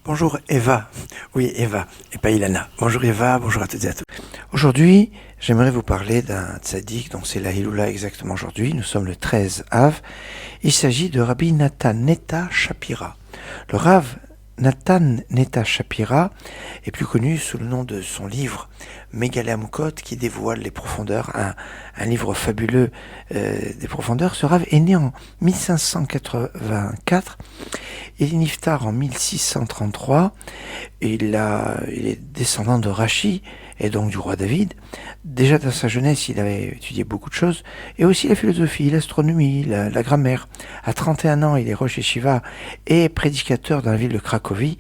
Bonjour Eva, oui Eva, et pas Ilana. Bonjour Eva, bonjour à toutes et à tous. Aujourd'hui, j'aimerais vous parler d'un tzaddik dont c'est la Hiloula exactement aujourd'hui. Nous sommes le 13 Av. Il s'agit de Rabbi Natan Netta Shapira. Le Rav Natan Netta Shapira est plus connu sous le nom de son livre Megaleh Amukot qui dévoile les profondeurs, un livre fabuleux des profondeurs. Ce Rav est né en 1584, il est niftar en 1633, et il est descendant de Rachi et donc du roi David. Déjà dans sa jeunesse, il avait étudié beaucoup de choses, et aussi la philosophie, l'astronomie, la grammaire. À 31 ans, il est rosh yeshiva et prédicateur dans la ville de Cracovie,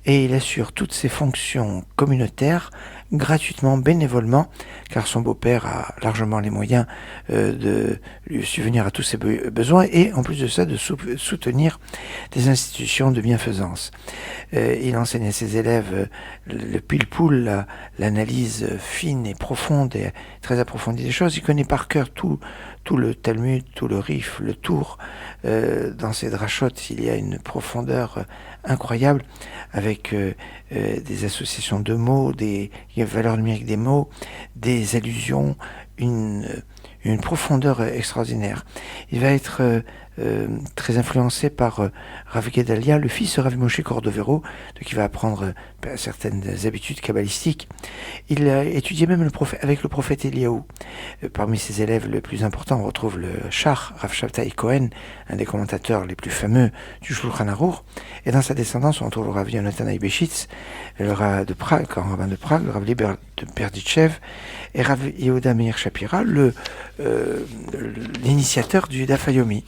et il assure toutes ses fonctions communautaires gratuitement, bénévolement, car son beau-père a largement les moyens de lui subvenir à tous ses besoins, et en plus de ça, de soutenir des institutions de bienfaisance. Il enseigne à ses élèves le pile-poule, l'analyse fine et profonde et très approfondie des choses. Il connaît par cœur tout le Talmud, tout le Rif, le Tour. Dans ses drachotes, il y a une profondeur incroyable, avec des associations de mots, des valeurs numériques des mots, des allusions, une profondeur extraordinaire. Il va être très influencé par Rav Gedalia, le fils de Rav Moshe Cordovero, de qui va apprendre certaines habitudes kabbalistiques. Il a étudié même avec le prophète Eliaou. Parmi ses élèves les plus importants, on retrouve le Shach, Rav Shabtai Cohen, un des commentateurs les plus fameux du Shulchan Aruch. Et dans sa descendance, on retrouve le Rav Yonatan Aibeshitz, le Rav de Prague, grand rabbin de Prague, le Rav Liber de Berditchev, et Rav Yehuda Meir Shapira, l'initiateur du Daf Yomi.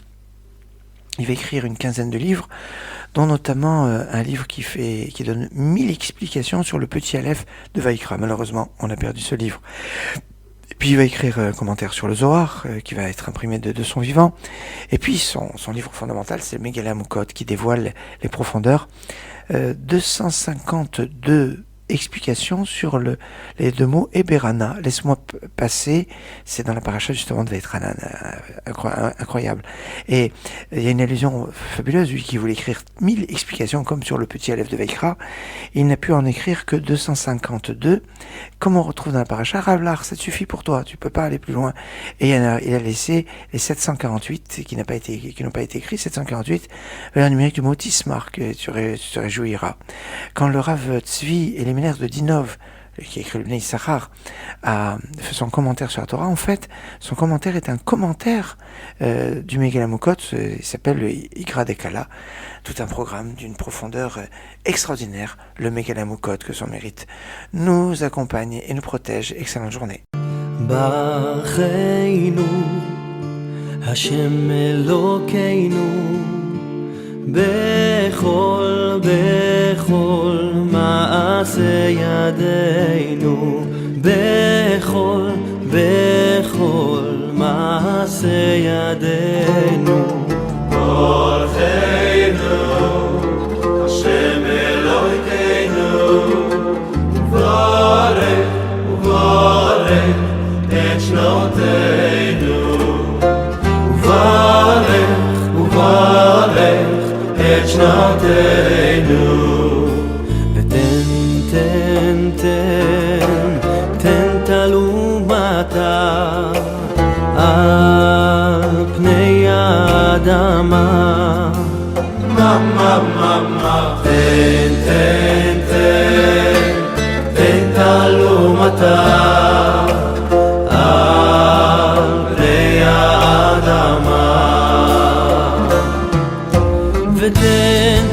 Il va écrire une quinzaine de livres, dont notamment un livre qui donne 1000 explications sur le petit Aleph de Vaïkra. Malheureusement, on a perdu ce livre. Et puis il va écrire un commentaire sur le Zohar, qui va être imprimé de son vivant. Et puis son livre fondamental, c'est le Megaleh Amukot, qui dévoile les profondeurs. 252 explications sur les deux mots Eberana, laisse-moi passer, c'est dans la paracha justement de Vaïtranan, incroyable. Et il y a une allusion fabuleuse, lui qui voulait écrire 1000 explications comme sur le petit Aleph de Vaïkra, il n'a pu en écrire que 252, comme on retrouve dans la paracha. Ravlar, ça te suffit pour toi, tu peux pas aller plus loin. Et il a laissé les 748 qui n'ont pas été écrits, 748, vers le numérique du mot Tismar, que tu te réjouiras. Quand le Rav Tzvi et les de Dinov, qui a écrit le Bnei Issachar, a fait son commentaire sur la Torah. En fait, son commentaire est un commentaire du Megaleh Amukot, il s'appelle le Igra Dekala, tout un programme d'une profondeur extraordinaire, le Megaleh Amukot, que son mérite nous accompagne et nous protège. Excellente journée. Bacheinu, Hashem Elokeinu, Bechol מעשה ידינו, בכל מעשה ידינו. ברכנו, השם אלוהינו, וברך וברך את שנותינו, וברך וברך את שנותינו. תן תלומתה על פני האדמה. תן תלומתה על פני האדמה. ותן